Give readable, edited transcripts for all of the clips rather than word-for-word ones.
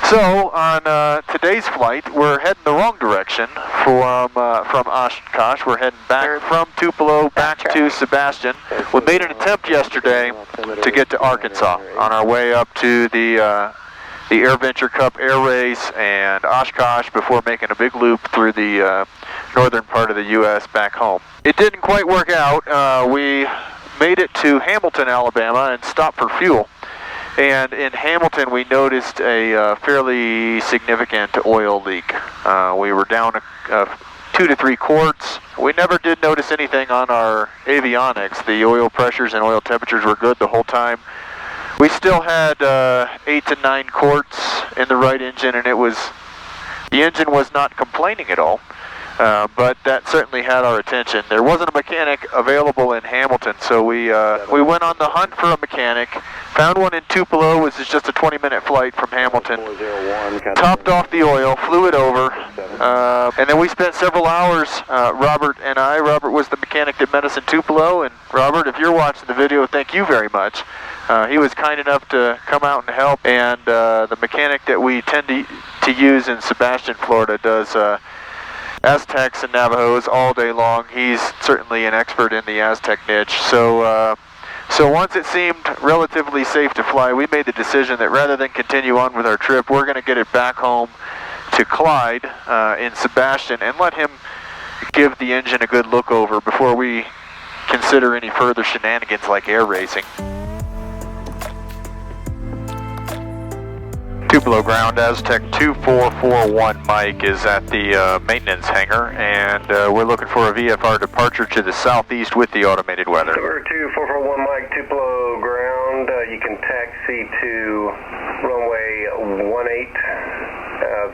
So on today's flight, we're heading the wrong direction from Oshkosh. We're heading back from Tupelo back to Sebastian. We made an attempt yesterday to get to Arkansas on our way up to the AirVenture Cup Air Race and Oshkosh before making a big loop through the northern part of the U.S. back home. It didn't quite work out. We made it to Hamilton, Alabama and stopped for fuel. And in Hamilton, we noticed a fairly significant oil leak. We were down 2 to 3 quarts. We never did notice anything on our avionics. The oil pressures and oil temperatures were good the whole time. We still had 8 to 9 quarts in the right engine, and the engine was not complaining at all. But that certainly had our attention. There wasn't a mechanic available in Hamilton, so we went on the hunt for a mechanic. Found one in Tupelo, which is just a 20-minute flight from Hamilton. Topped off the oil, flew it over, and then we spent several hours, Robert and I. Robert was the mechanic that met us in Tupelo, and Robert, if you're watching the video, thank you very much. He was kind enough to come out and help, and the mechanic that we tend to use in Sebastian, Florida, does Aztecs and Navajos all day long. He's certainly an expert in the Aztec niche. So once it seemed relatively safe to fly, we made the decision that rather than continue on with our trip, we're going to get it back home to Clyde in Sebastian and let him give the engine a good look over before we consider any further shenanigans like air racing. Tupelo ground, Aztec 2441 Mike is at the maintenance hangar, and we're looking for a VFR departure to the southeast with the automated weather. We're 2441 Mike, Tupelo ground. You can taxi to runway 18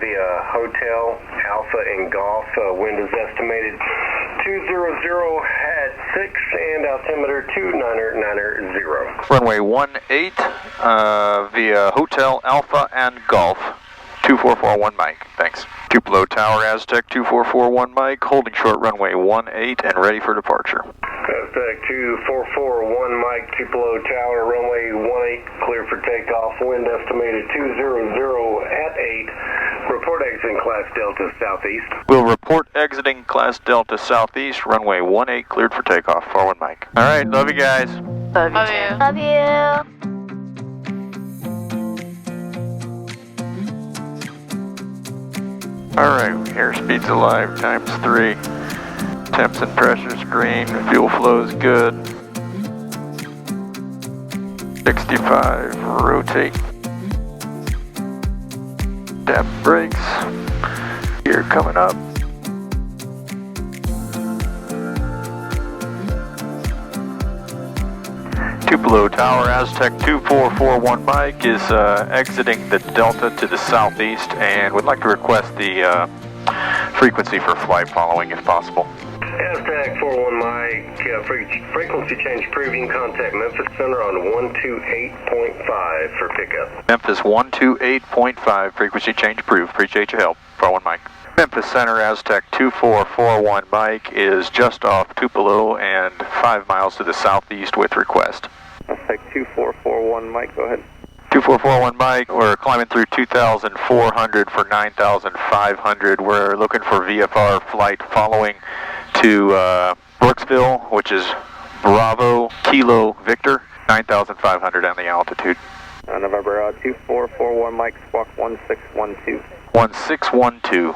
via Hotel Alpha and Golf. Wind is estimated 200 at 6 and altimeter 290. Runway 18 via Hotel Alpha and Golf. 2441 Mike, thanks. Tupelo Tower, Aztec 2441 Mike, holding short runway 18 and ready for departure. Aztec 2441 Mike, Tupelo Tower, runway 18, clear for takeoff, wind estimated 200 at 8. Report exiting class Delta southeast. We'll report exiting class Delta southeast, runway 18 cleared for takeoff, forward Mike. Alright, love you guys. Love you. Love you. Alright, airspeed's alive, times 3. Temps and pressures green, fuel flow's good. 65, rotate. Tap brakes. Gear coming up. Tupelo Tower, Aztec 2441 Mike is exiting the Delta to the southeast and would like to request the frequency for flight following if possible. Aztec 41 Mike, frequency change proving, contact Memphis Center on 128.5 for pickup. Memphis 128.5, frequency change approved. Appreciate your help. 41 Mike. Memphis Center, Aztec 2441 Mike is just off Tupelo and 5 miles to the southeast with request. Aztec 2441 Mike, go ahead. 2441 Mike, we're climbing through 2,400 for 9,500. We're looking for VFR flight following to Brooksville, which is Bravo Kilo Victor, 9,500 on the altitude. November 2441 Mike, squawk 1612. 1612.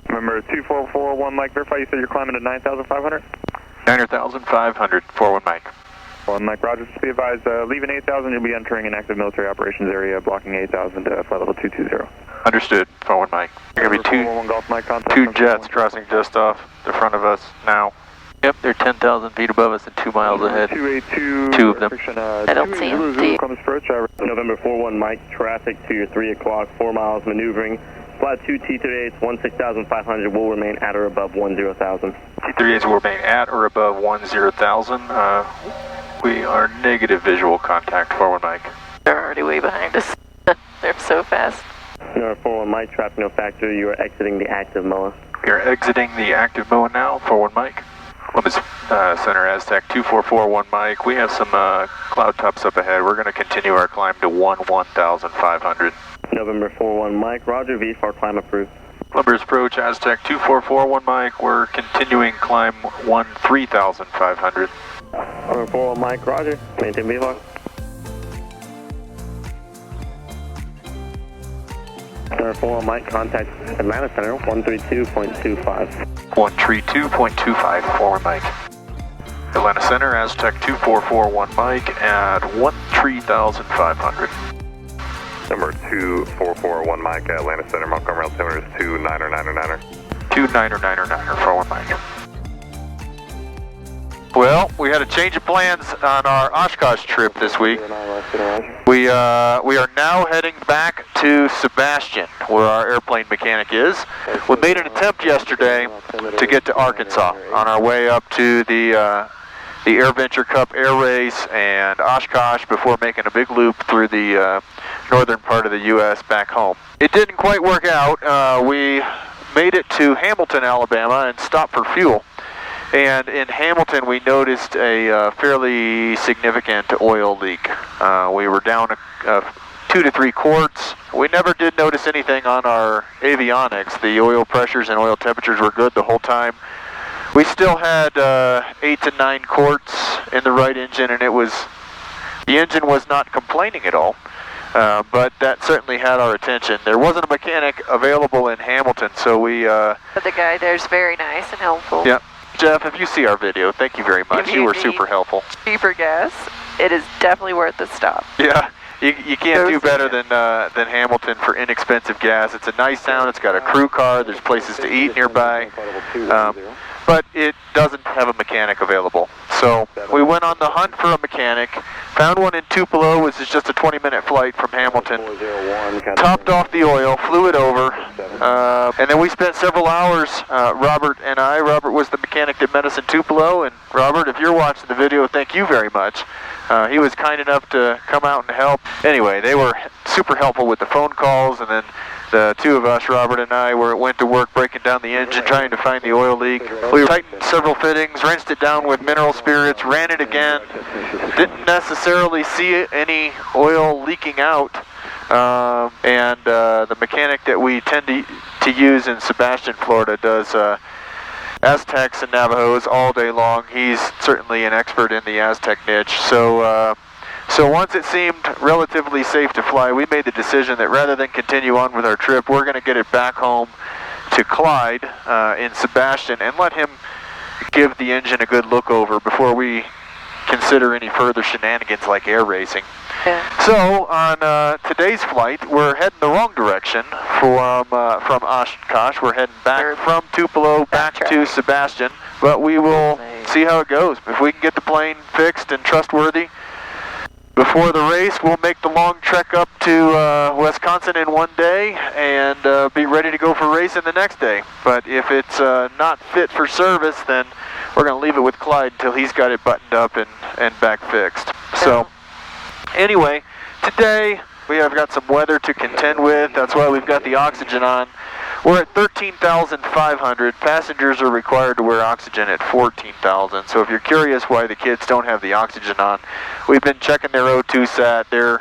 Remember 2441 Mike, verify you said you're climbing to 9,500? 9,500, 41 Mike. 1 Mike, Roger, just be advised, leaving 8,000, you'll be entering an active military operations area, blocking 8,000 to flight level 220. Understood, 41 Mike. There are going to be two jets crossing just off the front of us now. Yep, they're 10,000 feet above us and 2 miles ahead. 282. Two of them. I don't see him. November 41 Mike, traffic to your 3 o'clock, 4 miles maneuvering. Flight 2 T38s, 16,500 will remain at or above 10,000. T38s will remain at or above 10,000. We are negative visual contact, forward Mike. They're already way behind us. They're so fast. November 41 Mike, traffic no factor, you are exiting the active MOA. We are exiting the active MOA now, forward Mike. Columbus Center, Aztec 2441 Mike. We have some cloud tops up ahead. We're going to continue our climb to 1,500. November 41 Mike, roger, VFR climb approved. Columbus approach, Aztec 2441 Mike. We're continuing climb 3,500. November 41 Mike, roger, maintain VFR. November 41 Mike, contact Atlanta Center 132.25. 132.25, forward Mike. Atlanta Center, Aztec 2441 Mike at 13,500. Number 2441 Mike, Atlanta Center, Montgomery altimeter is 2999er. 2999er, forward Mike. Well, we had a change of plans on our Oshkosh trip this week. We are now heading back to Sebastian, where our airplane mechanic is. We made an attempt yesterday to get to Arkansas on our way up to the AirVenture Cup Air Race and Oshkosh before making a big loop through the northern part of the U.S. back home. It didn't quite work out. We made it to Hamilton, Alabama and stopped for fuel. And in Hamilton, we noticed a fairly significant oil leak. We were down 2 to 3 quarts. We never did notice anything on our avionics. The oil pressures and oil temperatures were good the whole time. We still had 8 to 9 quarts in the right engine, and the engine was not complaining at all. But that certainly had our attention. There wasn't a mechanic available in Hamilton, so we... But the guy there's very nice and helpful. Yeah. Jeff, if you see our video, thank you very much. You were super helpful. Cheaper gas, it is definitely worth the stop. Yeah, you can't do better than Hamilton for inexpensive gas. It's a nice town. It's got a crew car. There's places to eat nearby. But it doesn't have a mechanic available. So we went on the hunt for a mechanic, found one in Tupelo, which is just a 20-minute flight from Hamilton, topped off the oil, flew it over, and then we spent several hours, Robert and I. Robert was the mechanic that met us in Tupelo, and Robert, if you're watching the video, thank you very much. He was kind enough to come out and help. Anyway, they were super helpful with the phone calls, and then the two of us, Robert and I, went to work breaking down the engine, trying to find the oil leak. We tightened several fittings, rinsed it down with mineral spirits, ran it again. Didn't necessarily see any oil leaking out. And the mechanic that we tend to use in Sebastian, Florida, does Aztecs and Navajos all day long. He's certainly an expert in the Aztec niche. So once it seemed relatively safe to fly, we made the decision that rather than continue on with our trip, we're going to get it back home to Clyde in Sebastian and let him give the engine a good look over before we consider any further shenanigans like air racing. Yeah. So on today's flight, we're heading the wrong direction from Oshkosh. We're heading back from Tupelo back to Sebastian, but we will see how it goes. If we can get the plane fixed and trustworthy before the race, we'll make the long trek up to Wisconsin in one day and be ready to go for racing the next day. But if it's not fit for service, then we're going to leave it with Clyde until he's got it buttoned up and back fixed. So anyway, today we have got some weather to contend with. That's why we've got the oxygen on. We're at 13,500. Passengers are required to wear oxygen at 14,000. So if you're curious why the kids don't have the oxygen on, we've been checking their O2 sat. They're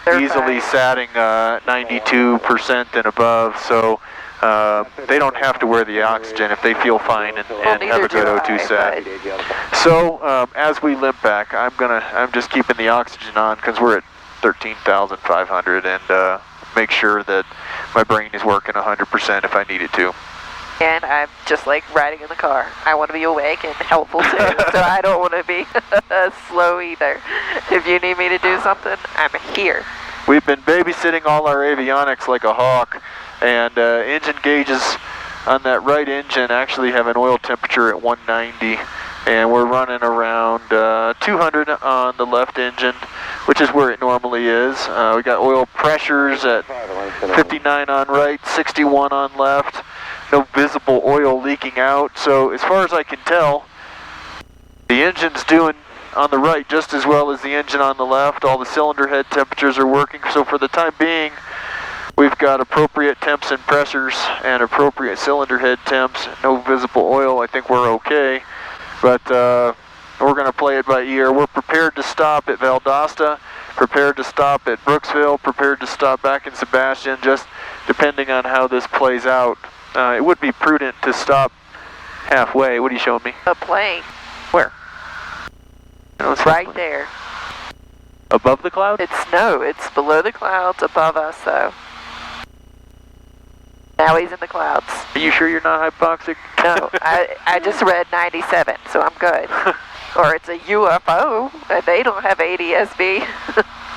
easily satting 92% and above. So they don't have to wear the oxygen if they feel fine and have a good O2 sat. So as we limp back, I'm just keeping the oxygen on because we're at 13,500 and make sure that my brain is working 100% if I need it to. And I'm just like riding in the car. I want to be awake and helpful too, so I don't want to be slow either. If you need me to do something, I'm here. We've been babysitting all our avionics like a hawk, and engine gauges on that right engine actually have an oil temperature at 190, and we're running around 200 on the left engine, which is where it normally is. We got oil pressures at 59 on right, 61 on left. No visible oil leaking out. So as far as I can tell, the engine's doing on the right just as well as the engine on the left. All the cylinder head temperatures are working. So for the time being, we've got appropriate temps and pressures and appropriate cylinder head temps. No visible oil. I think we're okay. But we're going to play it by ear. We're prepared to stop at Valdosta, prepared to stop at Brooksville, prepared to stop back in Sebastian, just depending on how this plays out. It would be prudent to stop halfway. What are you showing me? A plane. Where? No, it's Right there. Above the clouds? It's below the clouds, above us though. Now he's in the clouds. Are you sure you're not hypoxic? No, I just read 97, so I'm good. Or it's a UFO, and they don't have ADSB.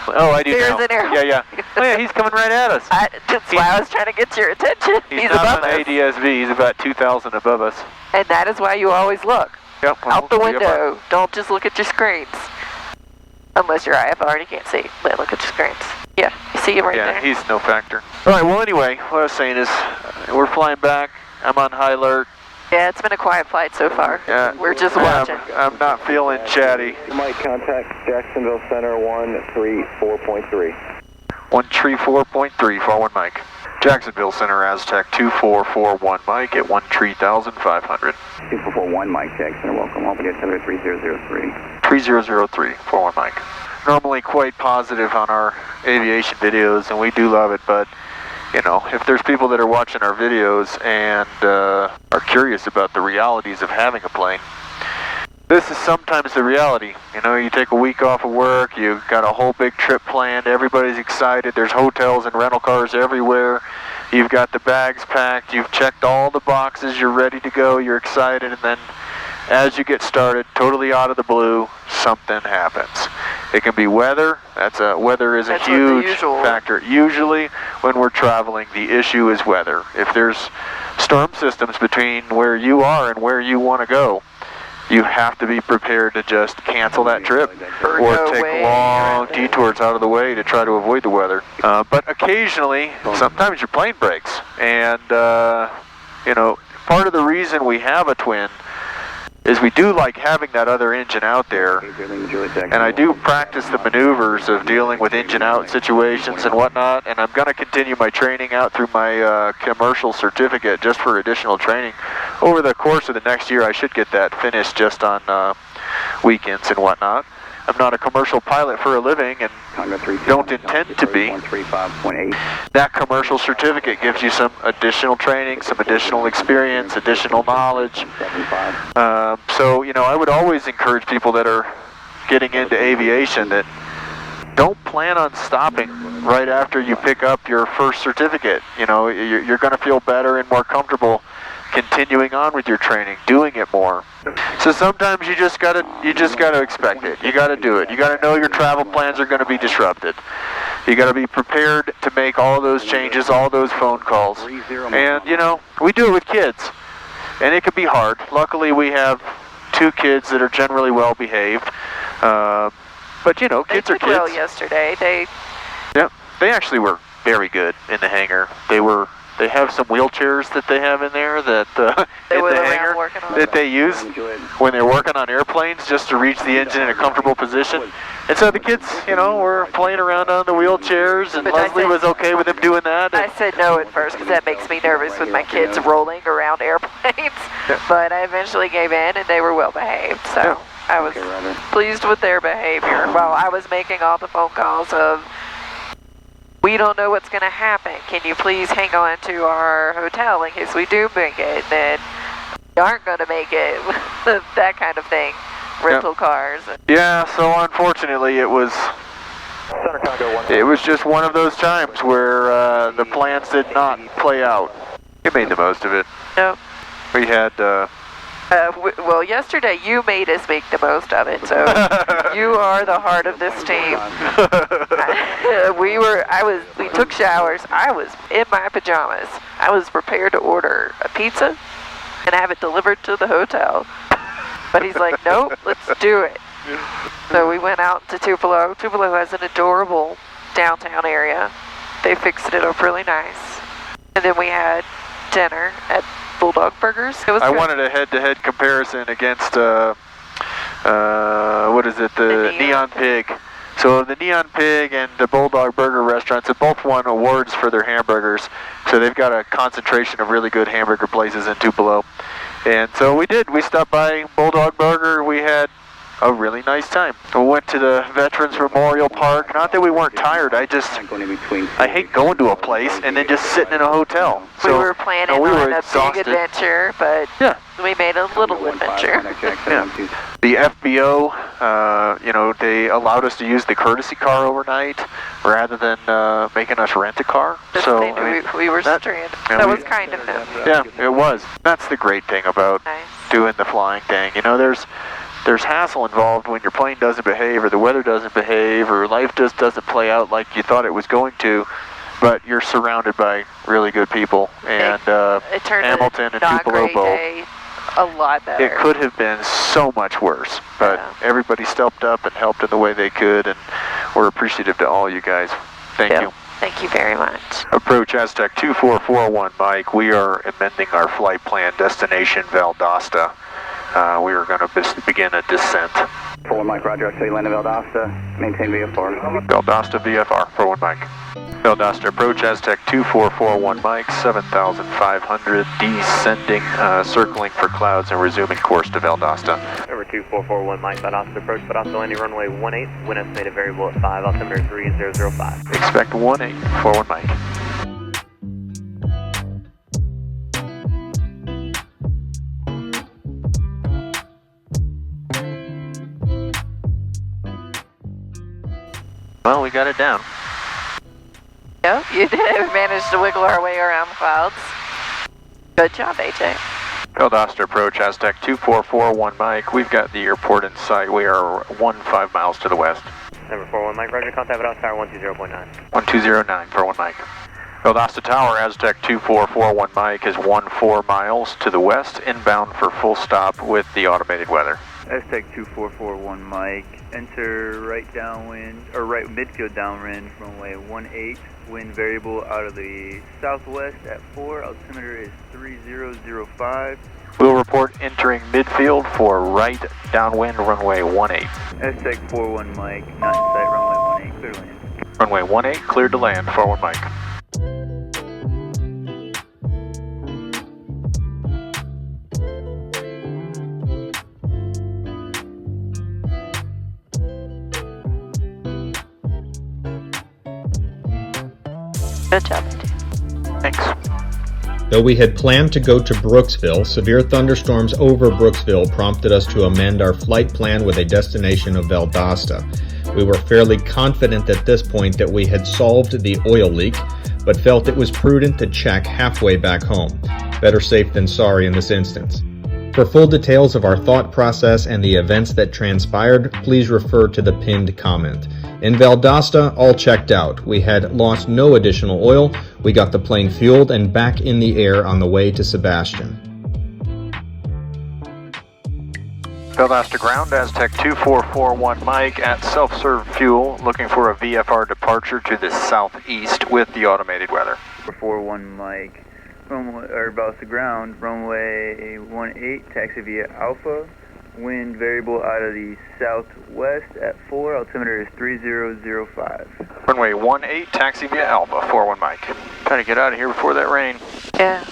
Oh, I do There's now. an airplane. Yeah, yeah. Oh, yeah, he's coming right at us. That's why I was trying to get your attention. He's above not on us. ADSB. He's about 2,000 above us. And that is why you always look. Yep. Out the window. Don't just look at your screens. Unless you're IFR and you can't see. But look at your screens. Yeah, you see him right there. Yeah, he's no factor. All right, well, anyway, what I was saying is we're flying back. I'm on high alert. Yeah, it's been a quiet flight so far. Yeah. We're just watching. I'm not feeling chatty. You might contact Jacksonville Center 134.3. 134.3, 41 Mike. Jacksonville Center, Aztec 2441 Mike at 13500. 2441 Mike, Jackson, welcome. Hoping to get 3003. 3003, 41 Mike. Normally quite positive on our aviation videos, and we do love it, but you know, if there's people that are watching our videos and are curious about the realities of having a plane, this is sometimes the reality. You know, you take a week off of work, you've got a whole big trip planned, everybody's excited, there's hotels and rental cars everywhere, you've got the bags packed, you've checked all the boxes, you're ready to go, you're excited, and then as you get started, totally out of the blue, something happens. It can be weather. Weather is a huge factor. Usually when we're traveling, the issue is weather. If there's storm systems between where you are and where you want to go, you have to be prepared to just cancel that trip or take long detours out of the way to try to avoid the weather. But occasionally, sometimes your plane breaks. And, you know, part of the reason we have a twin is we do like having that other engine out there, and I do practice the maneuvers of dealing with engine out situations and whatnot, and I'm going to continue my training out through my commercial certificate just for additional training. Over the course of the next year, I should get that finished just on weekends and whatnot. I'm not a commercial pilot for a living and don't intend to be. That commercial certificate gives you some additional training, some additional experience, additional knowledge. So, you know, I would always encourage people that are getting into aviation that don't plan on stopping right after you pick up your first certificate. You know, you're going to feel better and more comfortable continuing on with your training, doing it more. So sometimes you just gotta expect it. You gotta do it. You gotta know your travel plans are going to be disrupted. You gotta be prepared to make all those changes, all those phone calls. And you know, we do it with kids, and it can be hard. Luckily, we have 2 kids that are generally well behaved. But you know, kids are kids. Well, yesterday they actually were very good in the hangar. They have some wheelchairs that they have in there that in the hangar that they use when they're working on airplanes just to reach the engine in a comfortable position. And so the kids, you know, were playing around on the wheelchairs, and Leslie was okay with them doing that. I said no at first because that makes me nervous with my kids rolling around airplanes. But I eventually gave in, and they were well behaved. So I was pleased with their behavior while I was making all the phone calls of, we don't know what's going to happen. Can you please hang on to our hotel in case we do make it? Then we aren't going to make it. That kind of thing. Rental cars. Yeah, so unfortunately it was just one of those times where the plans did not play out. You made the most of it. Nope. We had... well, yesterday you made us make the most of it, so you are the heart of this team. We took showers. I was in my pajamas. I was prepared to order a pizza and have it delivered to the hotel. But he's like, nope, let's do it. So we went out to Tupelo. Tupelo has an adorable downtown area. They fixed it up really nice. And then we had dinner at Bulldog Burgers. It was I wanted a head-to-head comparison against, what is it, the Neon Pig. So the Neon Pig and the Bulldog Burger restaurants have both won awards for their hamburgers. So they've got a concentration of really good hamburger places in Tupelo. And so we did. We stopped by Bulldog Burger. We had a really nice time. We went to the Veterans Memorial Park. Not that we weren't tired. I hate going to a place and then just sitting in a hotel. We were planning on a big adventure, but we made a little adventure. The FBO, they allowed us to use the courtesy car overnight rather than making us rent a car. So we were stranded. That was kind of them. Yeah, it was. That's the great thing about doing the flying thing. You know, there's hassle involved when your plane doesn't behave, or the weather doesn't behave, or life just doesn't play out like you thought it was going to, but you're surrounded by really good people, and Hamilton and Tupelo both. A lot better. It could have been so much worse, but everybody stepped up and helped in the way they could, and we're appreciative to all you guys. Thank you. Thank you very much. Approach Aztec 2441, Mike. We are amending our flight plan, destination Valdosta. We are going to begin a descent. 41 Mike, roger. So you land in Valdosta, maintain VFR. Valdosta VFR, 41 Mike. Valdosta approach Aztec 2441 Mike, 7,500, descending, circling for clouds and resuming course to Valdosta. Over 2441 Mike, Valdosta approach, Valdosta landing runway 18, wind estimated variable at 5, altimeter 3005. Expect 18, 41 Mike. Well, we got it down. Yeah, you did. We managed to wiggle our way around the clouds. Good job, AJ. Valdosta approach, Aztec 2441 Mike. We've got the airport in sight. We are 15 miles to the west. Number 41 Mike, roger. Contact Valdosta Tower 120.9. 1209, 41 Mike. Valdosta Tower, Aztec 2441 Mike is 14 miles to the west, inbound for full stop with the automated weather. Aztec 2441 Mike, enter right downwind, or right midfield downwind, runway 18, wind variable out of the southwest at 4, altimeter is 3005. We'll report entering midfield for right downwind, runway 18. Aztec 41 Mike, not in sight, runway 18, clear to land. Runway 18, cleared to land, 41 Mike. Good job. Thanks. Though we had planned to go to Brooksville, severe thunderstorms over Brooksville prompted us to amend our flight plan with a destination of Valdosta. We were fairly confident at this point that we had solved the oil leak, but felt it was prudent to check halfway back home. Better safe than sorry in this instance. For full details of our thought process and the events that transpired, please refer to the pinned comment. In Valdosta, all checked out. We had lost no additional oil. We got the plane fueled and back in the air on the way to Sebastian. Valdosta ground, Aztec 2441 Mike at self-serve fuel, looking for a VFR departure to the southeast with the automated weather. 41 Mike, Valdosta ground, runway 18, taxi via Alpha. Wind variable out of the southwest at 4, altimeter is 3005. Runway 18, taxi via Alpha, 41 Mike. Trying to get out of here before that rain. Yeah.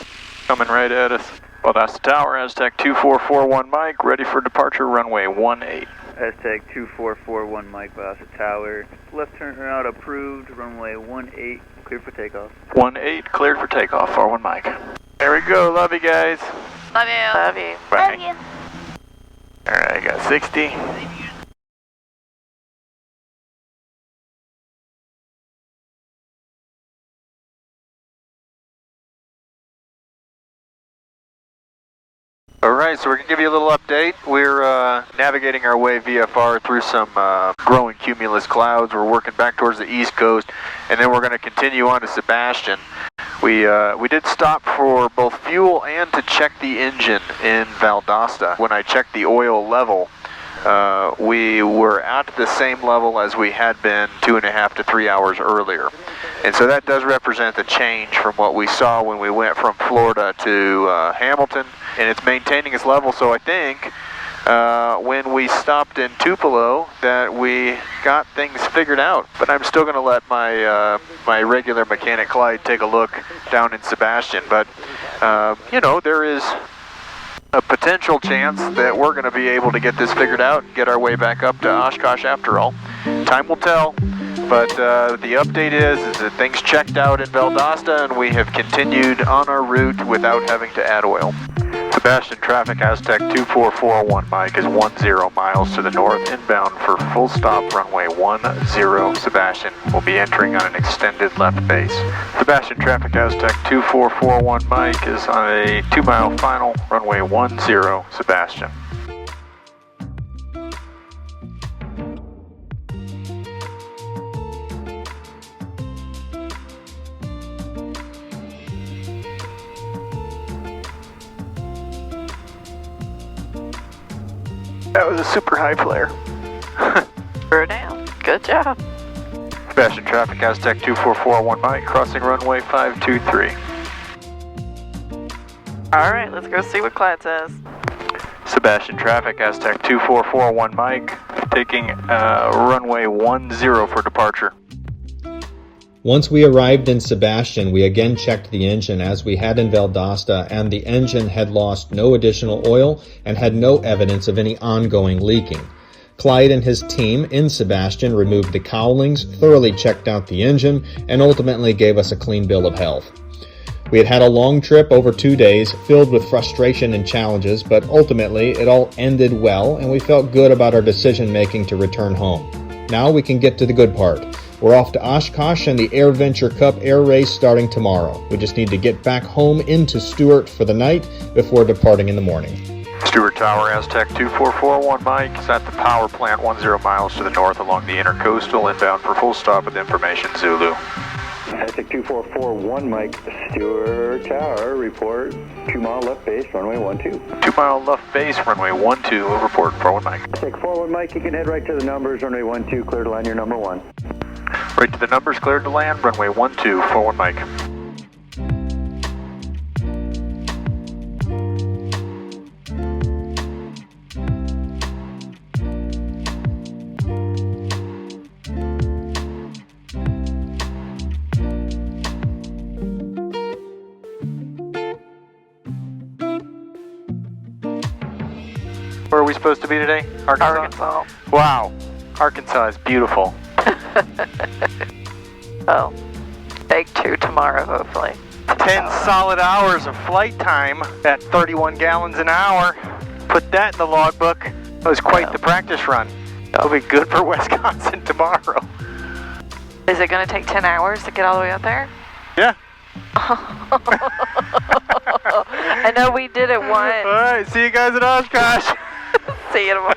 Coming right at us. Well, that's the tower, Aztec 2441 Mike, ready for departure, runway 18. Aztec 2441 Mike, Valdosta Tower. Left turn out approved, runway 18, cleared for takeoff. 18, cleared for takeoff, 41 Mike. There we go, love you guys. Love you. Love you. Bye. Love you. Alright, I got 60. Alright, so we're going to give you a little update. We're navigating our way VFR through some growing cumulus clouds. We're working back towards the east coast, and then we're going to continue on to Sebastian. We did stop for both fuel and to check the engine in Valdosta. When I checked the oil level, we were at the same level as we had been 2.5 to 3 hours earlier. And so that does represent the change from what we saw when we went from Florida to Hamilton, and it's maintaining its level. So I think when we stopped in Tupelo that we got things figured out. But I'm still going to let my my regular mechanic Clyde take a look down in Sebastian. But you know, there is a potential chance that we're going to be able to get this figured out and get our way back up to Oshkosh after all. Time will tell, but the update is that things checked out in Valdosta and we have continued on our route without having to add oil. Sebastian, traffic Aztec 2441 Mike is 10 miles to the north, inbound for full stop runway 10. Sebastian will be entering on an extended left base. Sebastian, traffic Aztec 2441 Mike is on a 2-mile final, runway 10, Sebastian. That was a super high flare. Throw down. Good job. Sebastian, traffic Aztec 2441 Mike, crossing runway 523. All right, let's go see what Clyde says. Sebastian, traffic Aztec 2441 Mike, taking runway 10 for departure. Once we arrived in Sebastian, we again checked the engine as we had in Valdosta, and the engine had lost no additional oil and had no evidence of any ongoing leaking. Clyde and his team in Sebastian removed the cowlings, thoroughly checked out the engine, and ultimately gave us a clean bill of health. We had had a long trip over 2 days, filled with frustration and challenges, but ultimately it all ended well, and we felt good about our decision-making to return home. Now we can get to the good part. We're off to Oshkosh and the AirVenture Cup air race starting tomorrow. We just need to get back home into Stewart for the night before departing in the morning. Stewart Tower, Aztec 2441 Mike is at the power plant 10 miles to the north along the intercoastal, inbound for full stop with information Zulu. Aztec 2441 Mike, Stewart Tower, report 2-mile left base, runway 12. 2-mile left base, runway 12, report 41 Mike. Aztec 41 Mike, you can head right to the numbers, runway 12, clear to land your number 1. Right to the numbers, cleared to land, runway 12, 41 Mike. Where are we supposed to be today? Arkansas. Wow, Arkansas is beautiful. Well, take 2 tomorrow, hopefully. 10 solid hours of flight time at 31 gallons an hour. Put that in the logbook. That was quite the practice run. That'll be good for Wisconsin tomorrow. Is it going to take 10 hours to get all the way up there? Yeah. I know we did it once. All right, see you guys at Oshkosh. See you tomorrow.